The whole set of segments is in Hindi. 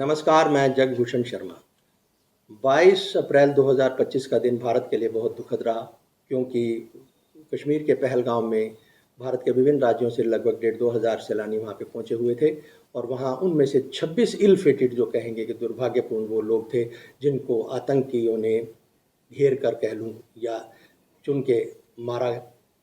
नमस्कार, मैं जगभूषण शर्मा। 22 अप्रैल 2025 का दिन भारत के लिए बहुत दुखद रहा, क्योंकि कश्मीर के पहलगाम में भारत के विभिन्न राज्यों से लगभग 1,500 सैलानी वहाँ पे पहुँचे हुए थे और वहाँ उनमें से 26 इल फेटेड, जो कहेंगे कि दुर्भाग्यपूर्ण, वो लोग थे जिनको आतंकियों ने घेर कर, कह लूँ, या चुन के मारा।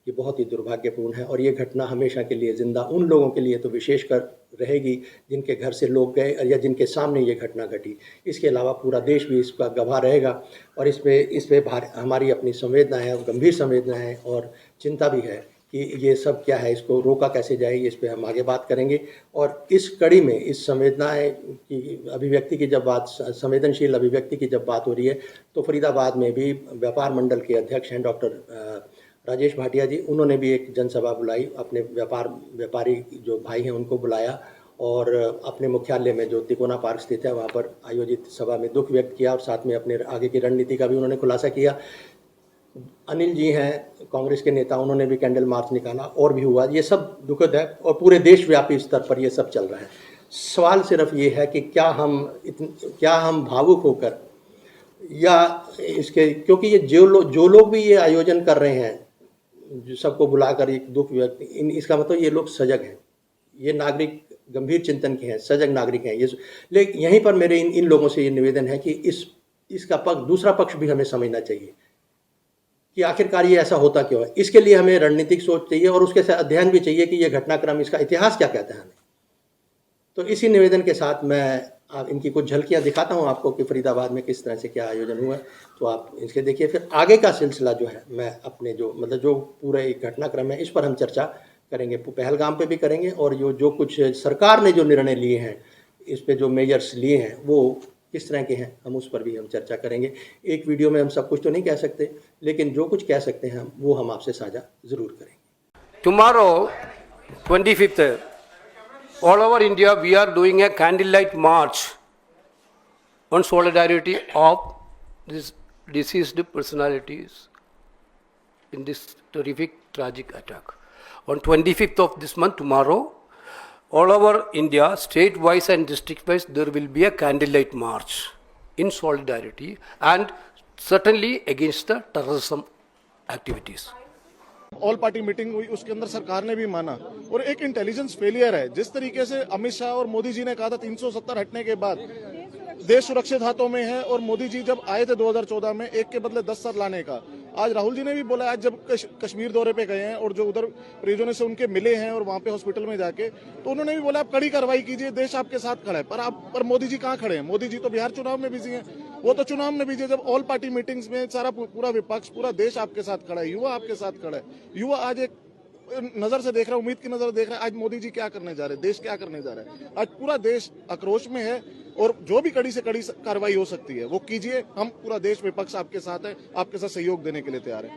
ये बहुत ही दुर्भाग्यपूर्ण है और ये घटना हमेशा के लिए ज़िंदा उन लोगों के लिए तो विशेषकर रहेगी जिनके घर से लोग गए या जिनके सामने ये घटना घटी। इसके अलावा पूरा देश भी इसका गवाह रहेगा और इस पे हमारी अपनी संवेदना है, गंभीर संवेदना है और चिंता भी है कि ये सब क्या है, इसको रोका कैसे जाए। इस पे हम आगे बात करेंगे। और इस कड़ी में इस संवेदनाएं की अभिव्यक्ति की जब बात, संवेदनशील अभिव्यक्ति की जब बात हो रही है, तो फरीदाबाद में भी व्यापार मंडल के अध्यक्ष हैं डॉक्टर राजेश भाटिया जी, उन्होंने भी एक जनसभा बुलाई। अपने व्यापारी जो भाई हैं उनको बुलाया और अपने मुख्यालय में जो तिकोना पार्क स्थित है वहाँ पर आयोजित सभा में दुख व्यक्त किया और साथ में अपने आगे की रणनीति का भी उन्होंने खुलासा किया। अनिल जी हैं कांग्रेस के नेता, उन्होंने भी कैंडल मार्च निकाला और भी हुआ। ये सब दुखद है और पूरे देशव्यापी स्तर पर ये सब चल रहा है। सवाल सिर्फ ये है कि क्या हम भावुक होकर या इसके, क्योंकि ये जो लोग भी ये आयोजन कर रहे हैं, जो सबको बुलाकर एक दुख व्यक्त, इसका मतलब ये लोग सजग हैं, ये नागरिक गंभीर चिंतन के हैं, सजग नागरिक हैं ये। लेकिन यहीं पर मेरे इन लोगों से ये निवेदन है कि इसका दूसरा पक्ष भी हमें समझना चाहिए कि आखिरकार ये ऐसा होता क्यों है। इसके लिए हमें रणनीतिक सोच चाहिए और उसके साथ अध्ययन भी चाहिए कि ये घटनाक्रम, इसका इतिहास क्या कहता है हमें। तो इसी निवेदन के साथ मैं इनकी कुछ झलकियां दिखाता हूं आपको कि फरीदाबाद में किस तरह से क्या आयोजन हुआ। तो आप इसके देखिए, फिर आगे का सिलसिला जो है मैं अपने जो पूरा एक घटनाक्रम है इस पर हम चर्चा करेंगे, पहलगाम पे भी करेंगे और जो कुछ सरकार ने जो निर्णय लिए हैं, इस पे जो मेजर्स लिए हैं वो किस तरह के हैं, हम उस पर भी हम चर्चा करेंगे। एक वीडियो में हम सब कुछ तो नहीं कह सकते, लेकिन जो कुछ कह सकते हैं वो हम आपसे साझा ज़रूर करेंगे। Tomorrow, 25th, all over India, we are doing a candlelight march on solidarity of these deceased personalities in this terrific, tragic attack. On 25th of this month, tomorrow, all over India, state-wise and district-wise, there will be a candlelight march in solidarity and certainly against the terrorism activities. All party meeting हुई, उसके अंदर सरकार ने भी माना और एक इंटेलिजेंस फेलियर है। जिस तरीके से अमित शाह और मोदी जी ने कहा था 370 हटने के बाद देश सुरक्षित हाथों में है, और मोदी जी जब आए थे 2014 में एक के बदले 10 सर लाने का, आज राहुल जी ने भी बोला, आज जब कश्मीर दौरे पे गए हैं और जो उधर परिजनों से उनके मिले हैं और वहां पे हॉस्पिटल में जाके, तो उन्होंने भी बोला आप कड़ी कार्रवाई कीजिए, देश आपके साथ खड़ा है। पर मोदी जी कहाँ खड़े हैं? मोदी जी तो बिहार चुनाव में बिजी हैं, वो तो चुनाव में बिजी है। जब ऑल पार्टी मीटिंग्स में सारा पूरा विपक्ष, पूरा देश आपके साथ खड़ा है, युवा आपके साथ खड़ा है, युवा आज एक नजर से देख रहा है, उम्मीद की नजर देख रहा है आज मोदी जी क्या करने जा रहे हैं, देश क्या करने जा रहा है। आज पूरा देश आक्रोश में है और जो भी कड़ी से कड़ी कार्रवाई हो सकती है वो कीजिए। हम पूरा देश विपक्ष आपके साथ है, आपके साथ सहयोग देने के लिए तैयार है।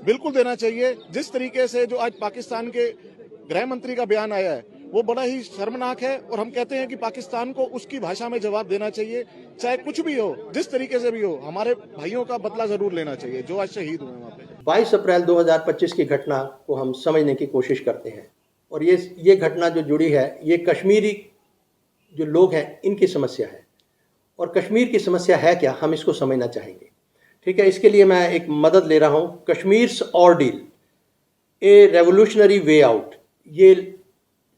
बिल्कुल देना चाहिए। जिस तरीके से जो आज पाकिस्तान के गृह मंत्री का बयान आया है वो बड़ा ही शर्मनाक है और हम कहते हैं कि पाकिस्तान को उसकी भाषा में जवाब देना चाहिए, चाहे कुछ भी हो, जिस तरीके से भी हो। हमारे भाइयों का बदला जरूर लेना चाहिए जो आज शहीद हुए वहां पे। 22 अप्रैल 2025 की घटना को हम समझने की कोशिश करते हैं और ये घटना जो जुड़ी है, ये कश्मीरी जो लोग हैं इनकी समस्या है और कश्मीर की समस्या है क्या, हम इसको समझना चाहेंगे। ठीक है, इसके लिए मैं एक मदद ले रहा हूँ, कश्मीर्स ऑर्डिल ए रेवोल्यूशनरी वे आउट। ये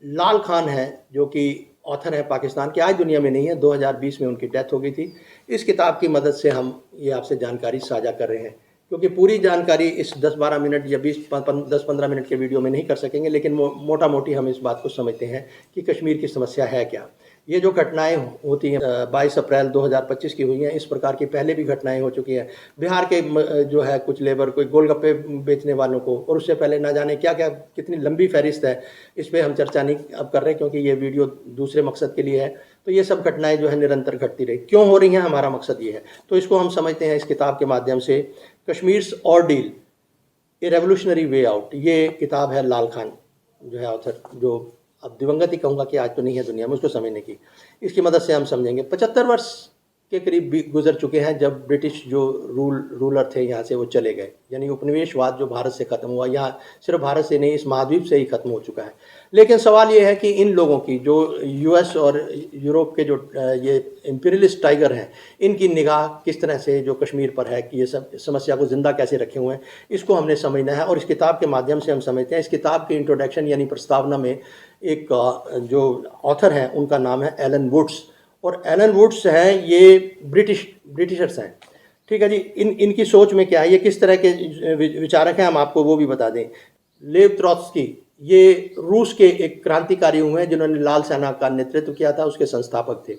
लाल खान है जो कि ऑथर है पाकिस्तान के, आज दुनिया में नहीं है, 2020 में उनकी डेथ हो गई थी। इस किताब की मदद से हम ये आपसे जानकारी साझा कर रहे हैं, क्योंकि पूरी जानकारी इस 10-12 मिनट या 10-15 मिनट के वीडियो में नहीं कर सकेंगे, लेकिन मोटा मोटी हम इस बात को समझते हैं कि कश्मीर की समस्या है क्या। ये जो घटनाएं होती हैं 22 अप्रैल 2025 की हुई हैं, इस प्रकार की पहले भी घटनाएं हो चुकी हैं। बिहार के जो है कुछ लेबर, कोई गोलगप्पे बेचने वालों को, और उससे पहले ना जाने क्या क्या, कितनी लंबी फहरिस्त है। इस पर हम चर्चा नहीं अब कर रहे क्योंकि ये वीडियो दूसरे मकसद के लिए है। तो ये सब घटनाएं जो है निरंतर घटती रही, क्यों हो रही हैं, हमारा मकसद ये है। तो इसको हम समझते हैं इस किताब के माध्यम से। कश्मीर्स ऑर्डिल ए रेवोल्यूशनरी वे आउट, ये किताब है लाल खान जो है ऑथर, जो अब दिवंगत ही कहूँगा कि आज तो नहीं है दुनिया में, उसको समझने की, इसकी मदद से हम समझेंगे। 75 वर्ष के करीब भी गुजर चुके हैं जब ब्रिटिश जो रूलर थे यहाँ से वो चले गए, यानी उपनिवेशवाद जो भारत से ख़त्म हुआ, यहाँ सिर्फ भारत से नहीं इस महाद्वीप से ही ख़त्म हो चुका है। लेकिन सवाल ये है कि इन लोगों की जो यूएस और यूरोप के जो ये इम्पीरियलिस्ट टाइगर हैं, इनकी निगाह किस तरह से जो कश्मीर पर है कि ये सब समस्या को ज़िंदा कैसे रखे हुए हैं, इसको हमने समझना है। और इस किताब के माध्यम से हम समझते हैं। इस किताब के इंट्रोडक्शन यानी प्रस्तावना में एक जो ऑथर हैं उनका नाम है एलन वुड्स, और एलन वुड्स हैं ये ब्रिटिशर्स हैं, ठीक है जी। इनकी सोच में क्या है, ये किस तरह के विचारक हैं, हम आपको वो भी बता दें। लेव ट्रॉत्स्की ये रूस के एक क्रांतिकारी हुए हैं जिन्होंने लाल सेना का नेतृत्व किया था, उसके संस्थापक थे,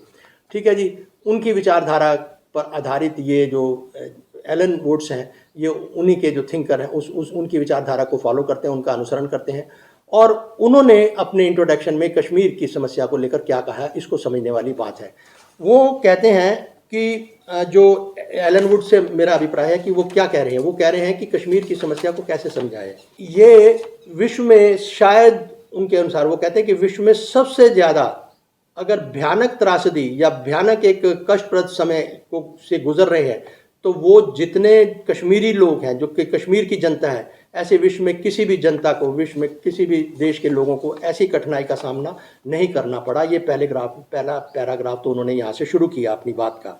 ठीक है जी। उनकी विचारधारा पर आधारित ये जो एलन वुड्स हैं, ये उन्हीं के जो थिंकर हैं उनकी विचारधारा को फॉलो करते हैं, उनका अनुसरण करते हैं। और उन्होंने अपने इंट्रोडक्शन में कश्मीर की समस्या को लेकर क्या कहा है, इसको समझने वाली बात है। वो कहते हैं कि जो एलन वुड से मेरा अभिप्राय है कि वो क्या कह रहे हैं, वो कह रहे हैं कि कश्मीर की समस्या को कैसे समझाएं। ये विश्व में शायद उनके अनुसार वो कहते हैं कि विश्व में सबसे ज़्यादा अगर भयानक त्रासदी या भयानक एक कष्टप्रद समय को से गुजर रहे हैं तो वो जितने कश्मीरी लोग हैं, जो कि कश्मीर की जनता है, ऐसे विश्व में किसी भी जनता को, विश्व में किसी भी देश के लोगों को ऐसी कठिनाई का सामना नहीं करना पड़ा। ये पहला पैराग्राफ तो उन्होंने यहाँ से शुरू किया अपनी बात का।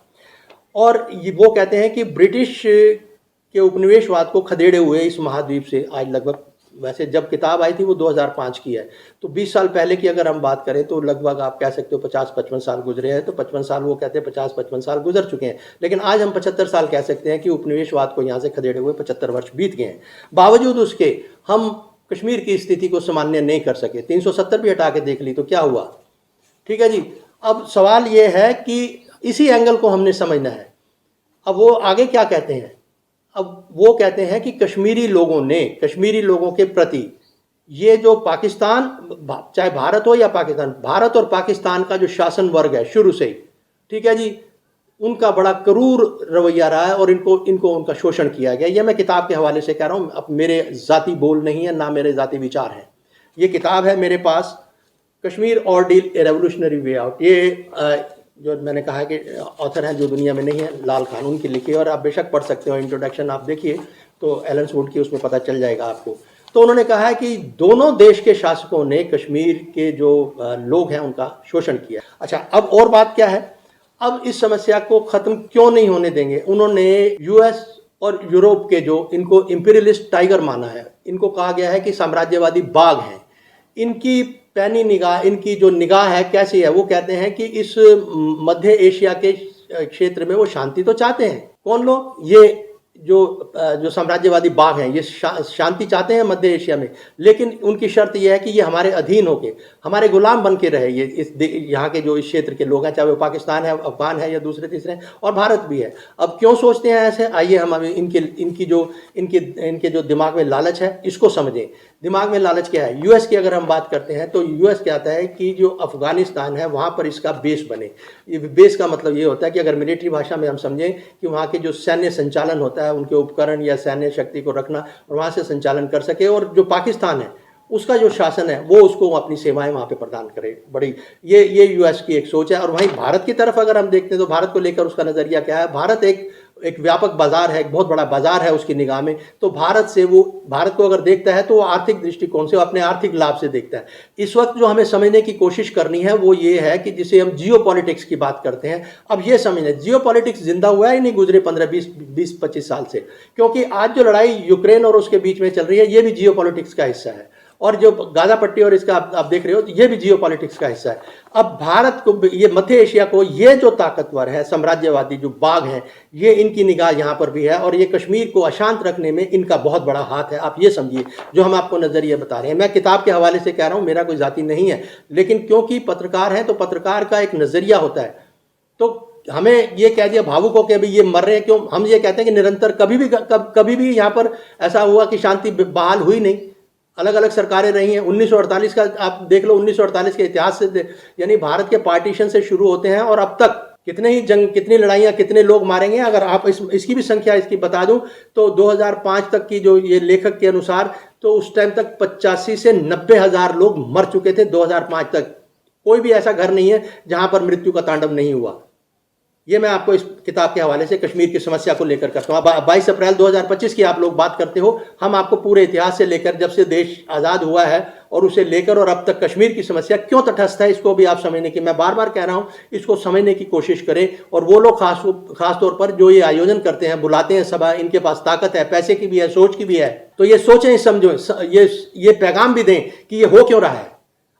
और वो कहते हैं कि ब्रिटिश के उपनिवेशवाद को खदेड़े हुए इस महाद्वीप से आज लगभग, वैसे जब किताब आई थी वो 2005 की है, तो 20 साल पहले की अगर हम बात करें तो लगभग आप कह सकते हो 50-55 साल गुजरे हैं। तो 55 साल, वो कहते हैं 50-55 साल गुजर चुके हैं, लेकिन आज हम 75 साल कह सकते हैं कि उपनिवेशवाद को यहाँ से खदेड़े हुए 75 वर्ष बीत गए हैं। बावजूद उसके हम कश्मीर की स्थिति को सामान्य नहीं कर सके। 370 भी हटा के देख ली तो क्या हुआ, ठीक है जी। अब सवाल ये है कि इसी एंगल को हमने समझना है। अब वो आगे क्या कहते हैं, अब वो कहते हैं कि कश्मीरी लोगों ने, कश्मीरी लोगों के प्रति ये जो पाकिस्तान, चाहे भारत हो या पाकिस्तान, भारत और पाकिस्तान का जो शासन वर्ग है शुरू से ही, ठीक है जी, उनका बड़ा क्रूर रवैया रहा है और इनको उनका शोषण किया गया। ये मैं किताब के हवाले से कह रहा हूँ, अब मेरे ज़ाती बोल नहीं है, ना मेरे ज़ाती विचार हैं। ये किताब है मेरे पास, कश्मीर ऑर्डील ए रेवोल्यूशनरी वे आउट। ये जो मैंने कहा कि ऑथर हैं जो दुनिया में नहीं है, लाल खान, उनकी लिखी है, और आप बेशक पढ़ सकते हो। इंट्रोडक्शन आप देखिए तो एलन वुड की, उसमें पता चल जाएगा आपको। तो उन्होंने कहा है कि दोनों देश के शासकों ने कश्मीर के जो लोग हैं उनका शोषण किया। अच्छा, अब और बात क्या है, अब इस समस्या को ख़त्म क्यों नहीं होने देंगे। उन्होंने यूएस और यूरोप के जो इनको इंपीरियलिस्ट टाइगर माना है, इनको कहा गया है कि साम्राज्यवादी बाघ हैं। इनकी पैनी निगाह, इनकी जो निगाह है कैसी है, वो कहते हैं कि इस मध्य एशिया के क्षेत्र में वो शांति तो चाहते हैं। कौन लोग, ये जो साम्राज्यवादी बाघ हैं, ये शांति चाहते हैं मध्य एशिया में, लेकिन उनकी शर्त यह है कि ये हमारे अधीन होके, हमारे गुलाम बन के रहे। ये यहाँ के जो इस क्षेत्र के लोग हैं, चाहे वो पाकिस्तान है, अफगान है या दूसरे तीसरे, और भारत भी है। अब क्यों सोचते हैं ऐसे, आइए हम अभी इनके जो दिमाग में लालच है इसको समझें। दिमाग में लालच क्या है। यूएस की अगर हम बात करते हैं तो यूएस कहता है कि जो अफगानिस्तान है वहाँ पर इसका बेस बने। ये बेस का मतलब ये होता है कि अगर मिलिट्री भाषा में हम समझें कि वहाँ के जो सैन्य संचालन होता है, उनके उपकरण या सैन्य शक्ति को रखना और वहाँ से संचालन कर सके, और जो पाकिस्तान है उसका जो शासन है वो उसको अपनी सेवाएं वहाँ पे प्रदान करे। बड़ी ये यूएस की एक सोच है। और वहीं भारत की तरफ अगर हम देखते हैं तो भारत को लेकर उसका नज़रिया क्या है। भारत एक व्यापक बाजार है, एक बहुत बड़ा बाजार है उसकी निगाह में। तो भारत को अगर देखता है तो वो आर्थिक दृष्टिकोण से, अपने आर्थिक लाभ से देखता है। इस वक्त जो हमें समझने की कोशिश करनी है वो ये है कि जिसे हम जियो पॉलिटिक्स की बात करते हैं, अब ये समझना, जियो पॉलिटिक्स जिंदा हुआ है ही नहीं गुजरे 15-20-25 साल से, क्योंकि आज जो लड़ाई यूक्रेन और उसके बीच में चल रही है ये भी जियो पॉलिटिक्स का हिस्सा है। और जो गाजा पट्टी और इसका आप देख रहे हो तो ये भी जियो पॉलिटिक्स का हिस्सा है। अब भारत को, ये मध्य एशिया को, ये जो ताकतवर है साम्राज्यवादी जो बाघ हैं, ये इनकी निगाह यहाँ पर भी है, और ये कश्मीर को अशांत रखने में इनका बहुत बड़ा हाथ है। आप ये समझिए जो हम आपको नज़रिया बता रहे हैं। मैं किताब के हवाले से कह रहा हूँ, मेरा कोई जाति नहीं है, लेकिन क्योंकि पत्रकार हैं तो पत्रकार का एक नज़रिया होता है। तो हमें ये कह दिया भावुक हो के अभी ये मर रहे हैं क्यों, हम ये कहते हैं कि निरंतर कभी भी यहाँ पर ऐसा हुआ कि शांति बहाल हुई नहीं। अलग अलग सरकारें रही हैं। 1948 का आप देख लो, 1948 के इतिहास से, यानी भारत के पार्टीशन से शुरू होते हैं और अब तक कितने ही जंग, कितनी लड़ाइयाँ, कितने लोग मारेंगे। अगर आप इसकी भी संख्या इसकी बता दूं तो 2005 तक की जो ये लेखक के अनुसार, तो उस टाइम तक 85 से 90 हज़ार लोग मर चुके थे 2005 तक। कोई भी ऐसा घर नहीं है जहां पर मृत्यु का तांडव नहीं हुआ। ये मैं आपको इस किताब के हवाले से कश्मीर की समस्या को लेकर करता हूँ। 22 अप्रैल 2025 की आप लोग बात करते हो, हम आपको पूरे इतिहास से लेकर जब से देश आज़ाद हुआ है और उसे लेकर और अब तक कश्मीर की समस्या क्यों तटस्थ है, इसको भी आप समझने की, मैं बार बार कह रहा हूँ, इसको समझने की कोशिश करें। और वो लोग खास तौर पर जो ये आयोजन करते हैं, बुलाते हैं सभा, इनके पास ताकत है, पैसे की भी है, सोच की भी है, तो ये सोचें, समझो, ये पैगाम भी दें कि ये हो क्यों रहा है।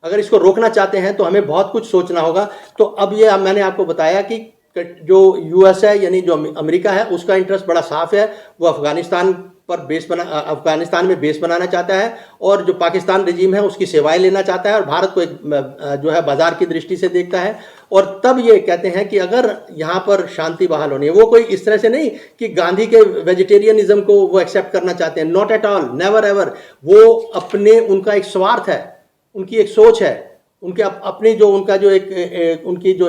अगर इसको रोकना चाहते हैं तो हमें बहुत कुछ सोचना होगा। तो अब ये मैंने आपको बताया कि जो यूएस है, यानी जो अमेरिका है, उसका इंटरेस्ट बड़ा साफ है। वो अफगानिस्तान में बेस बनाना चाहता है और जो पाकिस्तान रजीम है उसकी सेवाएं लेना चाहता है और भारत को एक जो है बाजार की दृष्टि से देखता है। और तब ये कहते हैं कि अगर यहाँ पर शांति बहाल होनी है, वो कोई इस तरह से नहीं कि गांधी के वेजिटेरियनिज्म को वो एक्सेप्ट करना चाहते हैं, not at all, never ever. वो अपने, उनका एक स्वार्थ है, उनकी एक सोच है, उनके अपनी जो उनका जो उनकी जो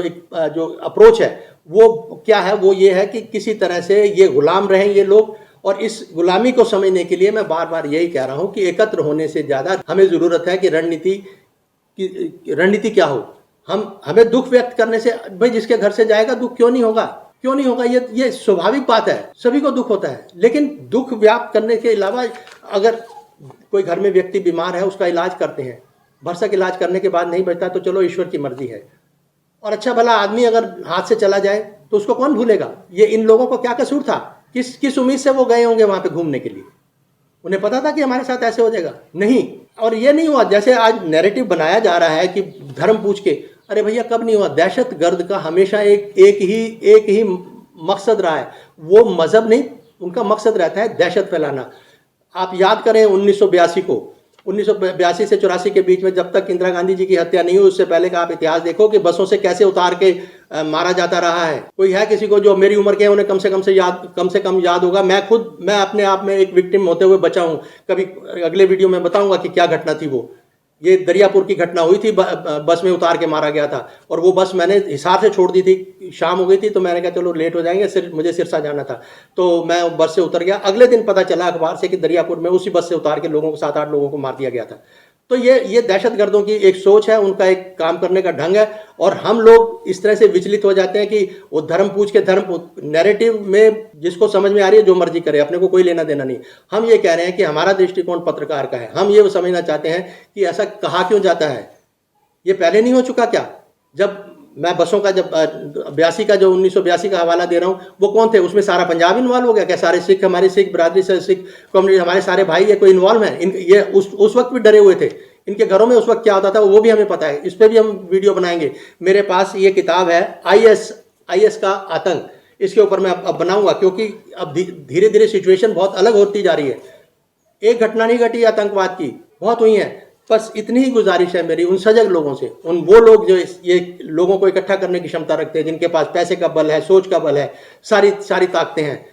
अप्रोच है वो क्या है, वो ये है कि किसी तरह से ये गुलाम रहें ये लोग। और इस गुलामी को समझने के लिए मैं बार बार यही कह रहा हूं कि एकत्र होने से ज़्यादा हमें ज़रूरत है कि रणनीति क्या हो। हमें दुख व्यक्त करने से, भाई जिसके घर से जाएगा दुख क्यों नहीं होगा, क्यों नहीं होगा, ये स्वाभाविक बात है, सभी को दुख होता है। लेकिन दुख व्याप्त करने के अलावा अगर कोई घर में व्यक्ति बीमार है, उसका इलाज करते हैं, भरसक इलाज करने के बाद नहीं बचता तो चलो ईश्वर की मर्जी है। और अच्छा भला आदमी अगर हाथ से चला जाए तो उसको कौन भूलेगा। ये इन लोगों को क्या कसूर था, किस उम्मीद से वो गए होंगे वहां पे घूमने के लिए। उन्हें पता था कि हमारे साथ ऐसे हो जाएगा? नहीं। और ये नहीं हुआ जैसे आज नैरेटिव बनाया जा रहा है कि धर्म पूछ के, अरे भैया कब नहीं हुआ। दहशतगर्द का हमेशा एक ही मकसद रहा है, वो मजहब नहीं, उनका मकसद रहता है दहशत फैलाना। आप याद करें 1982 को, 1982 से 84 के बीच में, जब तक इंदिरा गांधी जी की हत्या नहीं हुई, उससे पहले का आप इतिहास देखो कि बसों से कैसे उतार के मारा जाता रहा है। कोई है किसी को जो मेरी उम्र के है उन्हें कम से कम याद होगा। मैं अपने आप में एक विक्टिम होते हुए बचा हूं। कभी अगले वीडियो में बताऊंगा कि क्या घटना थी वो। ये दरियापुर की घटना हुई थी, बस में उतार के मारा गया था। और वो बस मैंने हिसार से छोड़ दी थी, शाम हो गई थी, तो मैंने कहा चलो लेट हो जाएंगे, मुझे सिरसा जाना था, तो मैं बस से उतर गया। अगले दिन पता चला अखबार से कि दरियापुर में उसी बस से उतार के 7-8 लोगों को मार दिया गया था। तो ये दहशतगर्दों की एक सोच है, उनका एक काम करने का ढंग है। और हम लोग इस तरह से विचलित हो जाते हैं कि वो धर्म पूछ के, धर्म नैरेटिव में जिसको समझ में आ रही है जो मर्जी करे, अपने को कोई लेना देना नहीं। हम ये कह रहे हैं कि हमारा दृष्टिकोण पत्रकार का है। हम ये समझना चाहते हैं कि ऐसा कहा क्यों जाता है, ये पहले नहीं हो चुका क्या? जब मैं बसों का, जब 82 का, जो 1982 का हवाला दे रहा हूँ, वो कौन थे? उसमें सारा पंजाब इन्वॉल्व हो गया क्या? सारे सिख, हमारी सिख बरादरी से, सिख कम्युनिटी, हमारे सारे भाई, ये कोई इन्वॉल्व है? ये उस वक्त भी डरे हुए थे। इनके घरों में उस वक्त क्या होता था वो भी हमें पता है। इस पर भी हम वीडियो बनाएंगे। मेरे पास ये किताब है IS का आतंक, इसके ऊपर मैं अब बनाऊंगा, क्योंकि अब धीरे धीरे सिचुएशन बहुत अलग होती जा रही है। एक घटना नहीं घटी आतंकवाद की, बहुत हुई है। बस इतनी ही गुजारिश है मेरी उन सजग लोगों से, वो लोग जो ये लोगों को इकट्ठा करने की क्षमता रखते हैं, जिनके पास पैसे का बल है, सोच का बल है, सारी ताकतें हैं।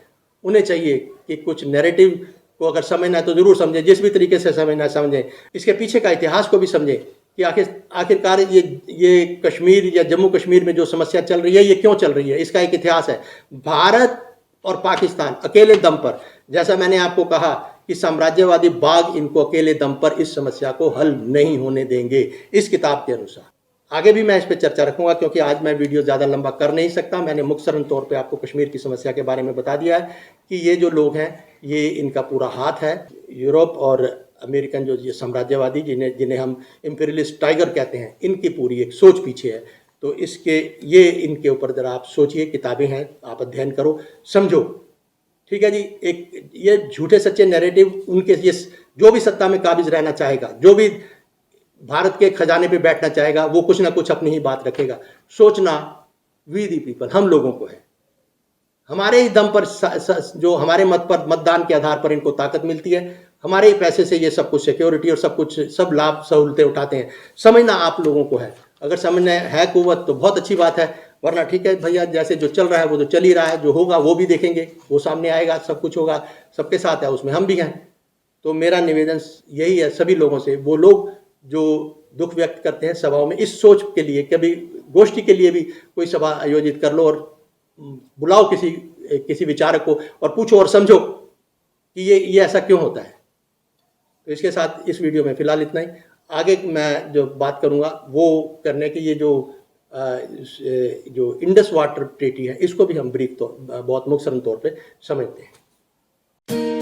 उन्हें चाहिए कि कुछ नैरेटिव को अगर समझना है तो जरूर समझें, जिस भी तरीके से समझना है समझें, इसके पीछे का इतिहास को भी समझें कि आखिरकार ये कश्मीर या जम्मू कश्मीर में जो समस्या चल रही है ये क्यों चल रही है। इसका एक इतिहास है। भारत और पाकिस्तान अकेले दम पर, जैसा मैंने आपको कहा कि साम्राज्यवादी बाग इनको अकेले दम पर इस समस्या को हल नहीं होने देंगे, इस किताब के अनुसार। आगे भी मैं इस पर चर्चा रखूंगा, क्योंकि आज मैं वीडियो ज़्यादा लंबा कर नहीं सकता। मैंने मुख्तसरन तौर पे आपको कश्मीर की समस्या के बारे में बता दिया है कि ये जो लोग हैं, ये इनका पूरा हाथ है। यूरोप और अमेरिकन जो ये साम्राज्यवादी, जिन्हें हम इम्पीरियलिस्ट टाइगर कहते हैं, इनकी पूरी एक सोच पीछे है। तो ये इनके ऊपर ज़रा आप सोचिए, किताबें हैं, आप अध्ययन करो, समझो, ठीक है जी। एक ये झूठे सच्चे नैरेटिव, उनके ये जो भी सत्ता में काबिज रहना चाहेगा, जो भी भारत के खजाने पे बैठना चाहेगा, वो कुछ ना कुछ अपनी ही बात रखेगा। सोचना वी दी पीपल, हम लोगों को है। हमारे ही दम पर, जो हमारे मत पर, मतदान के आधार पर इनको ताकत मिलती है। हमारे ही पैसे से ये सब कुछ सिक्योरिटी और सब लाभ सहूलतें उठाते हैं। समझना आप लोगों को है। अगर समझना है कुव्वत तो बहुत अच्छी बात है, वरना ठीक है भैया, जैसे जो चल रहा है वो तो चल ही रहा है। जो होगा वो भी देखेंगे, वो सामने आएगा, सब कुछ होगा, सबके साथ है, उसमें हम भी हैं। तो मेरा निवेदन यही है सभी लोगों से, वो लोग जो दुख व्यक्त करते हैं सभाओं में, इस सोच के लिए कभी गोष्ठी के लिए भी कोई सभा आयोजित कर लो और बुलाओ किसी विचारक को और पूछो और समझो कि ये ऐसा क्यों होता है। तो इसके साथ इस वीडियो में फिलहाल इतना ही। आगे मैं जो बात करूंगा वो करने की, ये जो जो इंडस वाटर ट्रीटी है इसको भी हम ब्रीफ तो बहुत मुख्तसर तौर पे समझते हैं।